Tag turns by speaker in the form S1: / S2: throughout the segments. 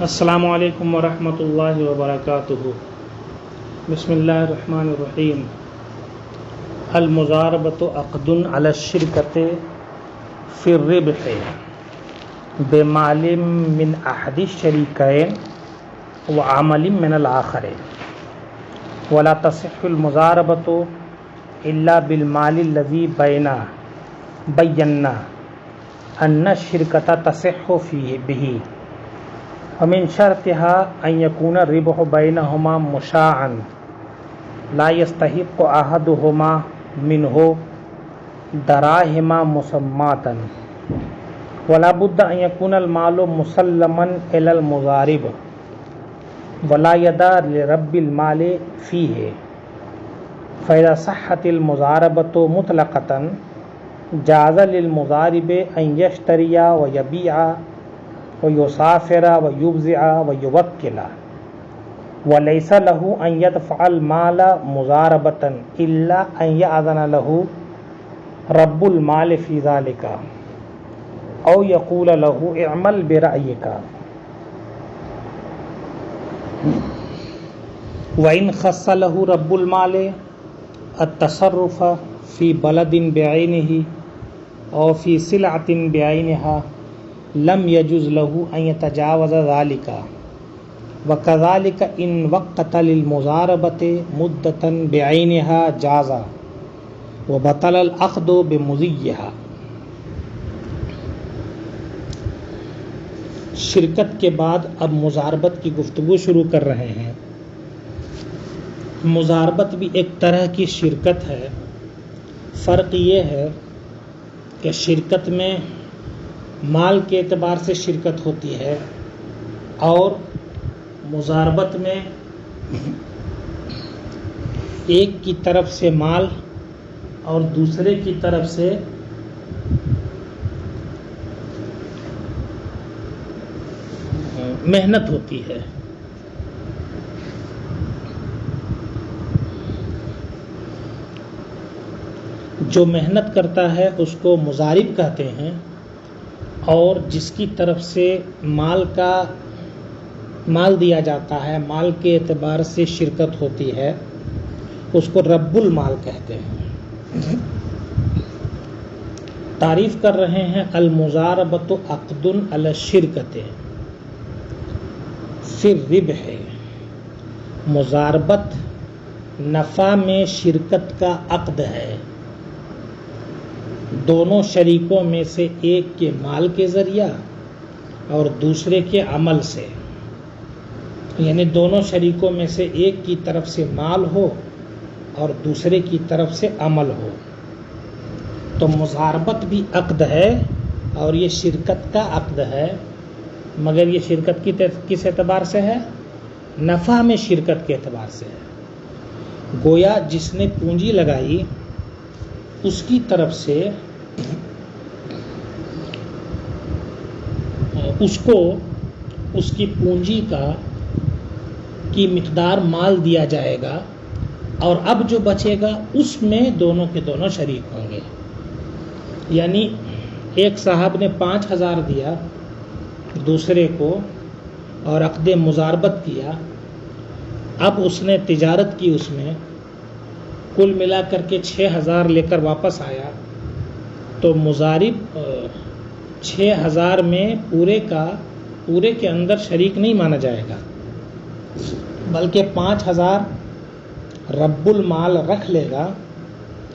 S1: السلام علیکم ورحمۃ اللہ وبرکاتہ۔ بسم اللہ الرحمن الرحیم۔ المضاربۃ عقد علی الشرکۃ فی الربح بمال من احد الشریکین وعمل من الآخر، ولا تصح المضاربۃ الا بالمال الذی بینا ان الشرکۃ تصح فیہ بہ، ومن شرطها ان يكون الربح بينهما مشاعا لا يستحق احدهما منه دراهم مسماة، ولا بد ان يكون المال مسلما الى المضارب ولا يد لرب المال فيه، فاذا صحت المضاربة مطلقة جاز للمضارب ان يشتري ويبيع ويسافر ويبزع ويوكل، وليس له أن يدفع المال مضاربة إلا أن يأذن له رب المال في ذلك أو يقول له اعمل برأيك، وإن خص له رب المال التصرف في بلد بعينه أو في سلعة بعينها لم يجوز له ان يتجاوز ذلك، وكذلك ان وقت للمضاربة مدة بعينها جاز وبطل العقد بمضيها۔ شرکت کے بعد اب مضاربت کی گفتگو شروع کر رہے ہیں۔ مضاربت بھی ایک طرح کی شرکت ہے، فرق یہ ہے کہ شرکت میں مال کے اعتبار سے شرکت ہوتی ہے اور مضاربت میں ایک کی طرف سے مال اور دوسرے کی طرف سے محنت ہوتی ہے۔ جو محنت کرتا ہے اس کو مضارب کہتے ہیں، اور جس کی طرف سے مال دیا جاتا ہے، مال کے اعتبار سے شرکت ہوتی ہے، اس کو رب المال کہتے ہیں۔ تعریف کر رہے ہیں المضاربۃ عقد علی الشرکۃ فی الربح، مضاربت نفع میں شرکت کا عقد ہے، دونوں شریکوں میں سے ایک کے مال کے ذریعہ اور دوسرے کے عمل سے، یعنی دونوں شریکوں میں سے ایک کی طرف سے مال ہو اور دوسرے کی طرف سے عمل ہو، تو مضاربت بھی عقد ہے اور یہ شرکت کا عقد ہے، مگر یہ شرکت کس اعتبار سے ہے؟ نفع میں شرکت کے اعتبار سے ہے۔ گویا جس نے پونجی لگائی اس کی طرف سے اس کو اس کی پونجی کی مقدار مال دیا جائے گا، اور اب جو بچے گا اس میں دونوں کے دونوں شریک ہوں گے۔ یعنی ایک صاحب نے 5,000 دیا دوسرے کو اور عقد مضاربت کیا، اب اس نے تجارت کی، اس میں کل ملا کر کے 6,000 لے کر واپس آیا، تو مضارب 6,000 میں پورے کے اندر شریک نہیں مانا جائے گا، بلکہ 5,000 رب المال رکھ لے گا،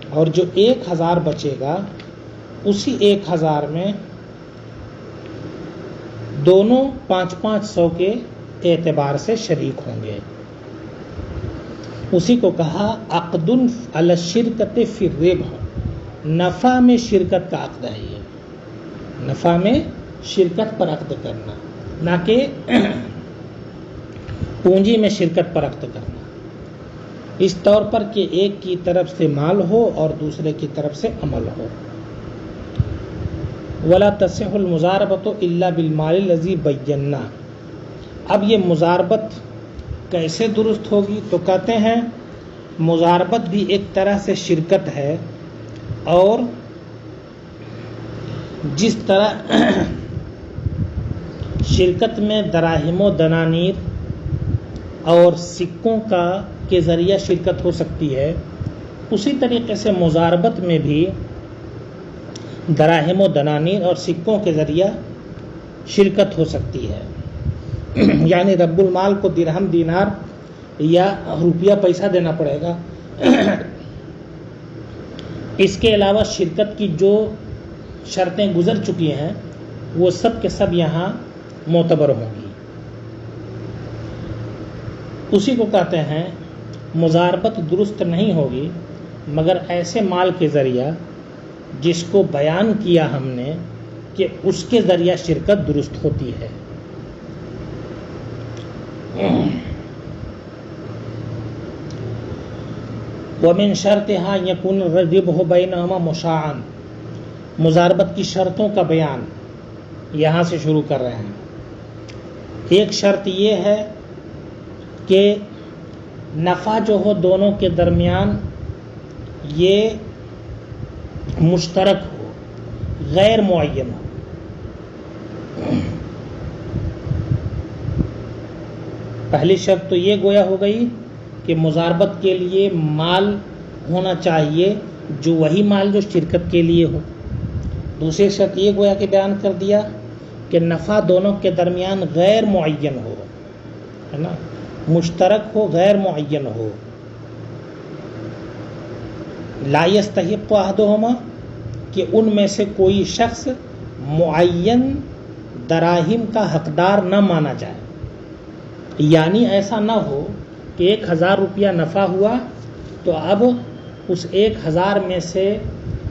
S1: اور جو 1,000 بچے گا اسی 1,000 میں دونوں 500 کے اعتبار سے شریک ہوں گے۔ اسی کو کہا عقد علی الشرکۃ فی الربح، نفع میں شرکت کا عقد ہے، یہ نفع میں شرکت پر عقد کرنا، نہ کہ پونجی میں شرکت پر عقد کرنا، اس طور پر کہ ایک کی طرف سے مال ہو اور دوسرے کی طرف سے عمل ہو۔ ولا تصح المضاربۃ الا بالمال الذی بینا، اب یہ مضاربت کیسے درست ہوگی؟ تو کہتے ہیں مضاربت بھی ایک طرح سے شرکت ہے، اور جس طرح شرکت میں دراہم و دنانیر اور سکوں کے ذریعہ شرکت ہو سکتی ہے، اسی طریقے سے مضاربت میں بھی دراہم و دنانیر اور سکوں کے ذریعہ شرکت ہو سکتی ہے، یعنی رب المال کو درہم دینار یا روپیہ پیسہ دینا پڑے گا۔ اس کے علاوہ شرکت کی جو شرطیں گزر چکی ہیں وہ سب کے سب یہاں معتبر ہوں گی۔ اسی کو کہتے ہیں مضاربت درست نہیں ہوگی مگر ایسے مال کے ذریعہ جس کو بیان کیا ہم نے کہ اس کے ذریعہ شرکت درست ہوتی ہے۔ وَمِن شَرْطِهَا يَكُونُ الرِّبْحُ بَيْنَهُمَا مُشَاعًا، مضاربت کی شرطوں کا بیان یہاں سے شروع کر رہے ہیں۔ ایک شرط یہ ہے کہ نفع جو ہو دونوں کے درمیان یہ مشترک ہو، غیر معین ہو۔ پہلی شرط تو یہ گویا ہو گئی کہ مضاربت کے لیے مال ہونا چاہیے جو وہی مال جو شرکت کے لیے ہو۔ دوسری شرط یہ گویا کہ بیان کر دیا کہ نفع دونوں کے درمیان غیر معین ہو، ہے نا، مشترک ہو، غیر معین ہو۔ لا یستحق احدہما، کہ ان میں سے کوئی شخص معین دراہم کا حقدار نہ مانا جائے، یعنی ایسا نہ ہو کہ 1000 روپیہ نفع ہوا تو اب اس 1000 میں سے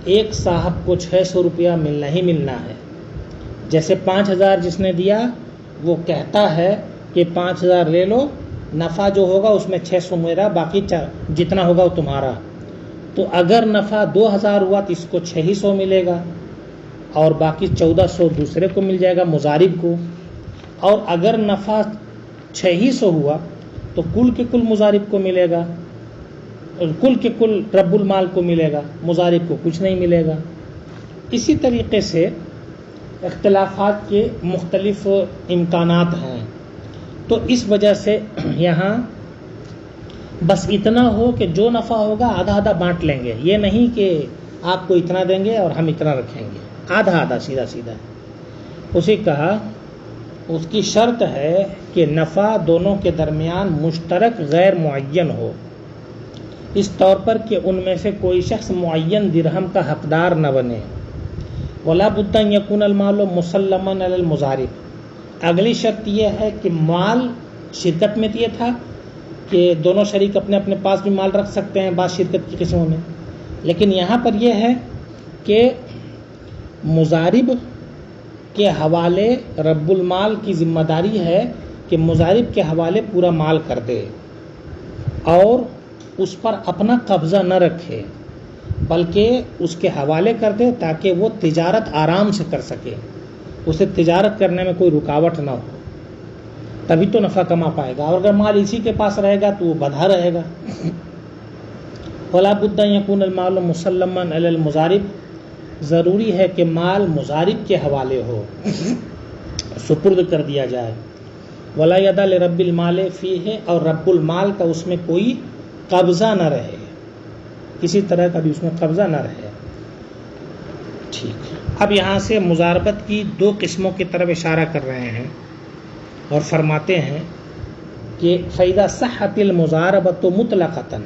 S1: ایک صاحب کو 600 روپیہ ملنا ہی ملنا ہے۔ جیسے 5000 جس نے دیا وہ کہتا ہے کہ 5000 لے لو، نفع جو ہوگا اس میں 600 میرا، باقی جتنا ہوگا وہ تمہارا۔ تو اگر نفع 2000 ہوا تو اس کو 600 ملے گا اور باقی 1400 دوسرے کو مل جائے گا، مضارب کو۔ اور اگر نفع 600 ہوا تو کل کے کل مضارب کو ملے گا، کل کے کل رب المال کو ملے گا، مضارب کو کچھ نہیں ملے گا۔ اسی طریقے سے اختلافات کے مختلف امکانات ہیں، تو اس وجہ سے یہاں بس اتنا ہو کہ جو نفع ہوگا آدھا آدھا بانٹ لیں گے، یہ نہیں کہ آپ کو اتنا دیں گے اور ہم اتنا رکھیں گے، آدھا آدھا سیدھا سیدھا۔ اسی کہا اس کی شرط ہے کہ نفع دونوں کے درمیان مشترک غیر معین ہو، اس طور پر کہ ان میں سے کوئی شخص معین درہم کا حقدار نہ بنے۔ ولا بد ان یکون المال مسلما علی المضارب، اگلی شرط یہ ہے کہ مال شرکت میں یہ تھا کہ دونوں شریک اپنے اپنے پاس بھی مال رکھ سکتے ہیں بعض شرکت کی قسموں میں، لیکن یہاں پر یہ ہے کہ مضارب کے حوالے رب المال کی ذمہ داری ہے کہ مضارب کے حوالے پورا مال کر دے اور اس پر اپنا قبضہ نہ رکھے، بلکہ اس کے حوالے کر دے تاکہ وہ تجارت آرام سے کر سکے، اسے تجارت کرنے میں کوئی رکاوٹ نہ ہو، تبھی تو نفع کما پائے گا۔ اور اگر مال اسی کے پاس رہے گا تو وہ بدھا رہے گا۔ ولا بد ان یکون المال مسلما علی المضارب، ضروری ہے کہ مال مضارب کے حوالے ہو، سپرد کر دیا جائے۔ ولا ید لرب المال فیہ، اور رب المال کا اس میں کوئی قبضہ نہ رہے، کسی طرح کا بھی اس میں قبضہ نہ رہے۔ ٹھیک، اب یہاں سے مضاربت کی 2 قسموں کی طرف اشارہ کر رہے ہیں اور فرماتے ہیں کہ فَإِذَا صَحَّتِ الْمُضَارَبَةُ مُطْلَقَةً،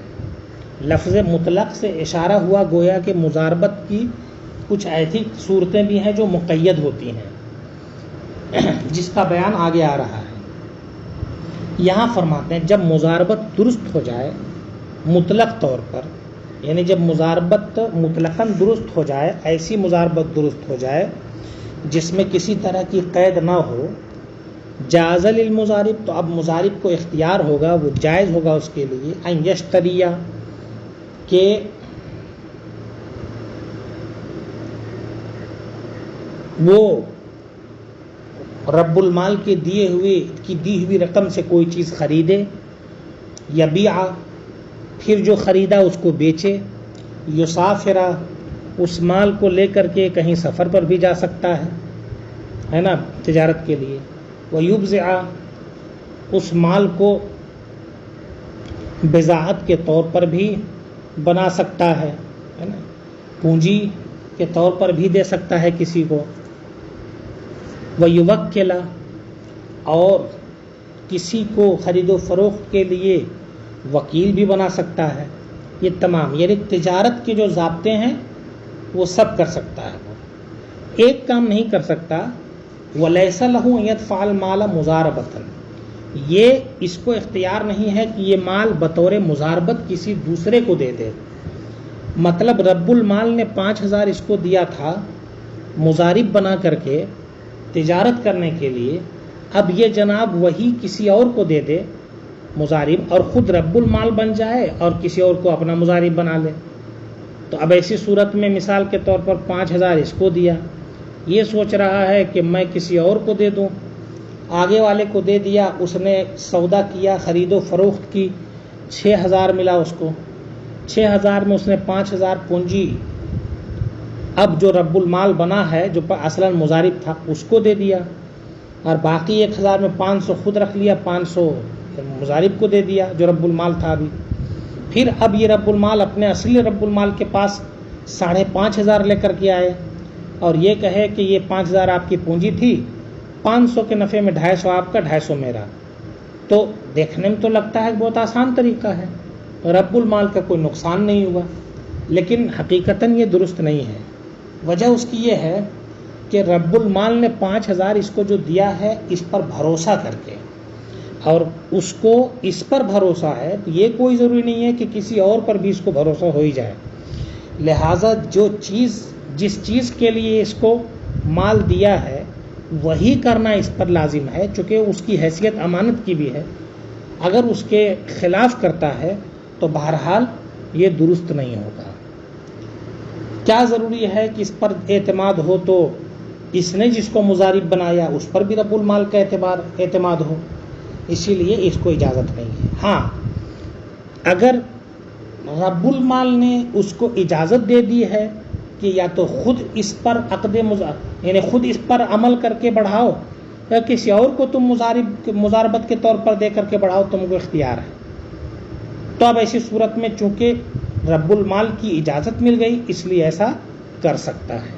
S1: لفظ مطلق سے اشارہ ہوا گویا کہ مضاربت کی کچھ ایسی صورتیں بھی ہیں جو مقید ہوتی ہیں، جس کا بیان آگے آ رہا ہے۔ یہاں فرماتے ہیں جب مضاربت درست ہو جائے مطلق طور پر، یعنی جب مضاربت مطلقاً درست ہو جائے، ایسی مضاربت درست ہو جائے جس میں کسی طرح کی قید نہ ہو، جاز للمضارب، تو اب مضارب کو اختیار ہوگا، وہ جائز ہوگا اس کے لیے، ان یشتریہ، کہ وہ رب المال کے دی ہوئی رقم سے کوئی چیز خریدے، یا بیع، پھر جو خریدا اس کو بیچے، یسافرا، اس مال کو لے کر کے کہیں سفر پر بھی جا سکتا ہے نا، تجارت کے لیے، وَيُبْزِعَ اس مال کو بضاعت کے طور پر بھی بنا سکتا ہے نا، پونجی کے طور پر بھی دے سکتا ہے کسی کو. وَيُوَكِّلَ اور کسی کو خرید و فروخت کے لیے وکیل بھی بنا سکتا ہے. یہ تمام یعنی تجارت کے جو ضابطے ہیں وہ سب کر سکتا ہے. وہ ایک کام نہیں کر سکتا، وَلَيْسَ لَهُ أَن يَدْفَعَ الْمَالَ مُزَارَبَةً، یہ اس کو اختیار نہیں ہے کہ یہ مال بطور مزاربت کسی دوسرے کو دے دے. مطلب رب المال نے 5,000 اس کو دیا تھا مزارب بنا کر کے تجارت کرنے کے لیے، اب یہ جناب وہی کسی اور کو دے دے مزارب، اور خود رب المال بن جائے اور کسی اور کو اپنا مزارب بنا لے. تو اب ایسی صورت میں مثال کے طور پر 5,000 اس کو دیا، یہ سوچ رہا ہے کہ میں کسی اور کو دے دوں، آگے والے کو دے دیا، اس نے سودا کیا، خرید و فروخت کی، 6,000 ملا اس کو. 6,000 میں اس نے 5,000 پونجی اب جو رب المال بنا ہے جو اصلا مزارب تھا اس کو دے دیا، اور باقی 1,000 میں 500 خود رکھ لیا، 500 مزارب کو دے دیا جو رب المال تھا ابھی. پھر اب یہ رب المال اپنے اصلی رب المال کے پاس 5,500 لے کر کے آئے اور یہ کہے کہ یہ 5,000 آپ کی پونجی تھی، 500 کے نفع میں 250 آپ کا، 250 میرا. تو دیکھنے میں تو لگتا ہے بہت آسان طریقہ ہے، رب المال کا کوئی نقصان نہیں ہوا، لیکن حقیقتاً یہ درست نہیں ہے. وجہ اس کی یہ ہے کہ رب المال نے 5,000 اس کو جو دیا ہے اس پر بھروسہ کر کے، اور اس کو اس پر بھروسہ ہے تو یہ کوئی ضروری نہیں ہے کہ کسی اور پر بھی اس کو بھروسہ ہو ہی جائے. لہٰذا جس چیز کے لیے اس کو مال دیا ہے وہی کرنا اس پر لازم ہے، چونکہ اس کی حیثیت امانت کی بھی ہے. اگر اس کے خلاف کرتا ہے تو بہرحال یہ درست نہیں ہوگا. کیا ضروری ہے کہ اس پر اعتماد ہو؟ تو اس نے جس کو مزارب بنایا اس پر بھی رب المال کا اعتماد ہو، اسی لیے اس کو اجازت نہیں ہے. ہاں اگر رب المال نے اس کو اجازت دے دی ہے کہ یا تو خود اس پر یعنی خود اس پر عمل کر کے بڑھاؤ یا کسی اور کو تم مزاربت کے طور پر دے کر کے بڑھاؤ، تم کو اختیار ہے. تو اب ایسی صورت میں چونکہ رب المال کی اجازت مل گئی اس لیے ایسا کر سکتا ہے.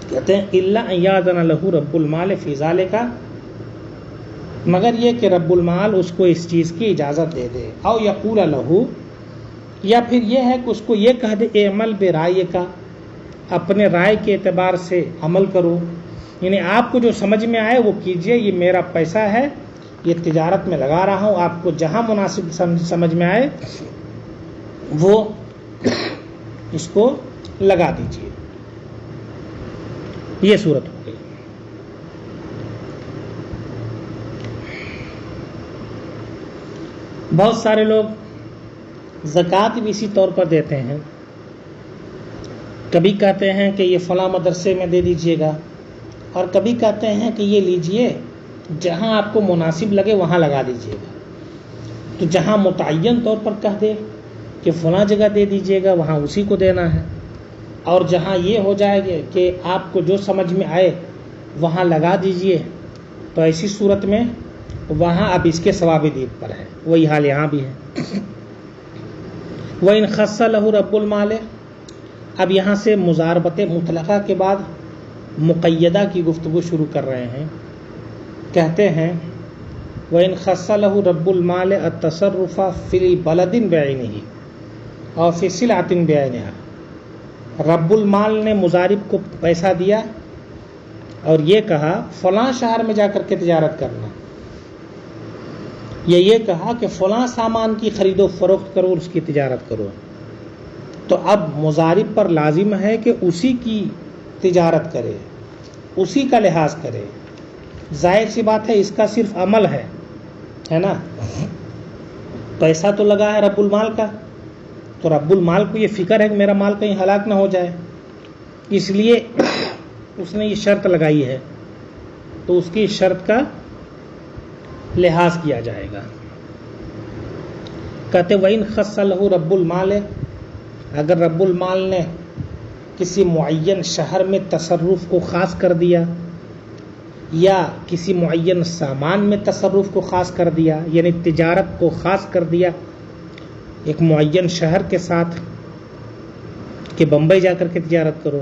S1: کہتے ہیں الا ان یاذن لہ رب المال فی ذلک، مگر یہ کہ رب المال اس کو اس چیز کی اجازت دے دے. او یقول لہ، یا پھر یہ ہے کہ اس کو یہ کہہ دے اعمل برائے کا، اپنے رائے کے اعتبار سے عمل کرو، یعنی آپ کو جو سمجھ میں آئے وہ کیجئے، یہ میرا پیسہ ہے، یہ تجارت میں لگا رہا ہوں، آپ کو جہاں مناسب سمجھ میں آئے وہ اس کو لگا دیجئے. یہ صورت ہو گئی. بہت سارے لوگ زکوٰۃ بھی اسی طور پر دیتے ہیں. کبھی کہتے ہیں کہ یہ فلاں مدرسے میں دے دیجئے گا، اور کبھی کہتے ہیں کہ یہ لیجئے جہاں آپ کو مناسب لگے وہاں لگا دیجئے گا. تو جہاں متعین طور پر کہہ دے کہ فلاں جگہ دے دیجئے گا وہاں اسی کو دینا ہے، اور جہاں یہ ہو جائے گا کہ آپ کو جو سمجھ میں آئے وہاں لگا دیجئے، تو ایسی صورت میں وہاں اب اس کے ثواب دید پر ہے. وہی حال یہاں بھی ہے. وَإِنْ خَصَّ لَهُ رَبُّ الْمَالِ، اب یہاں سے مزاربت مطلقہ کے بعد مقیدہ کی گفتگو شروع کر رہے ہیں. کہتے ہیں وَإِنْ خَصَّ لَهُ رَبُّ الْمَالِ التَّصَرُّفَ فِي الْبَلَدِ بِعَيْنِهِ اور فِي سِلْعَةٍ بِعَيْنِهَا، رب المال نے مزارب کو پیسہ دیا اور یہ کہا فلاں شہر میں جا کر کے تجارت کرنا، یا یہ کہا کہ فلاں سامان کی خرید و فروخت کرو اور اس کی تجارت کرو. تو اب مزارب پر لازم ہے کہ اسی کی تجارت کرے، اسی کا لحاظ کرے. ظاہر سی بات ہے اس کا صرف عمل ہے نا، پیسہ تو لگا ہے رب المال کا، تو رب المال کو یہ فکر ہے کہ میرا مال کہیں ہلاک نہ ہو جائے، اس لیے اس نے یہ شرط لگائی ہے، تو اس کی شرط کا لحاظ کیا جائے گا. کہتے وَإِنْ خَصَّ لَهُ رَبُّ الْمَالِ، اگر رب المال نے کسی معین شہر میں تصرف کو خاص کر دیا، یا کسی معین سامان میں تصرف کو خاص کر دیا، یعنی تجارت کو خاص کر دیا ایک معین شہر کے ساتھ کہ بمبئی جا کر کے تجارت کرو،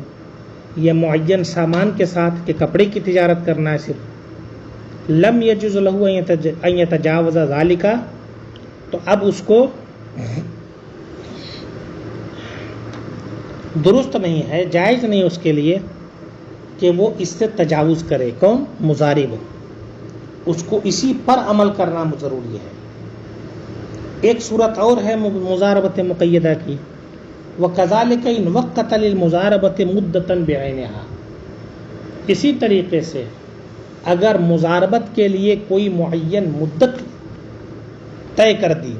S1: یا معین سامان کے ساتھ کہ کپڑے کی تجارت کرنا ہے صرف، لم یجوز لہ ان یتجاوز ذالک، تو اب اس کو درست نہیں ہے، جائز نہیں اس کے لیے کہ وہ اس سے تجاوز کرے۔ کون؟ مضارب، اس کو اسی پر عمل کرنا ضروری ہے۔ ایک صورت اور ہے مضاربت مقیدہ کی، وَكَذَلِكَ إِنْ وَقَّتَ لِلْمُضَارَبَةِ مُدَّةً بِعَيْنِهَا، اسی طریقے سے اگر مضاربت کے لیے کوئی معین مدت طے کر دی،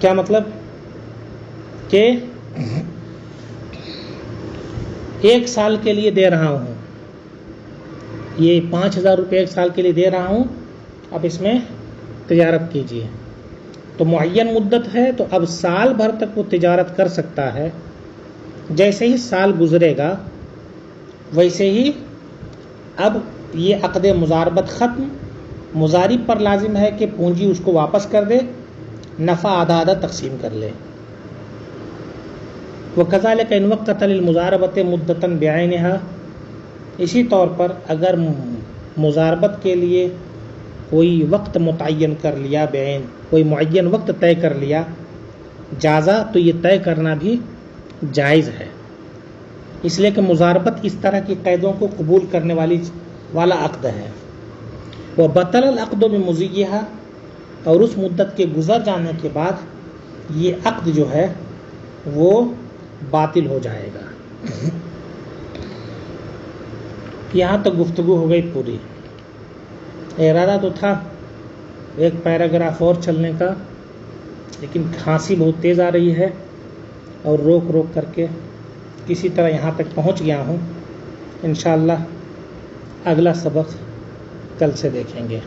S1: کیا مطلب کہ 1 سال کے لیے دے رہا ہوں، یہ 5,000 روپے 1 سال کے لیے دے رہا ہوں، اب اس میں تجارت کیجیے، تو معین مدت ہے، تو اب سال بھر تک وہ تجارت کر سکتا ہے۔ جیسے ہی سال گزرے گا ویسے ہی اب یہ عقد مضاربت ختم، مضارب پر لازم ہے کہ پونجی اس کو واپس کر دے، نفع آدھا آدھا تقسیم کر لے۔ وَكَذَلِكَ إِنْ وَقَّتَ لِلْمُضَارَبَةِ مُدَّةً بِعَيْنِهَا، اسی طور پر اگر مضاربت کے لیے کوئی وقت متعین کر لیا، بعین کوئی معین وقت طے کر لیا، جازا، تو یہ طے کرنا بھی جائز ہے، اس لیے کہ مضاربت اس طرح کی قیدوں کو قبول کرنے والا عقد ہے۔ وَبَطَلَ الْعَقْدُ بِمُضِيِّهَا، اور اس مدت کے گزر جانے کے بعد یہ عقد جو ہے وہ باطل ہو جائے گا۔ یہاں تک گفتگو ہو گئی پوری۔ ارادہ تو تھا ایک پیراگراف اور چلنے کا، لیکن کھانسی بہت تیز آ رہی ہے اور روک روک کر کے کسی طرح یہاں تک پہنچ گیا ہوں۔ انشاءاللہ اگلا سبق کل سے دیکھیں گے۔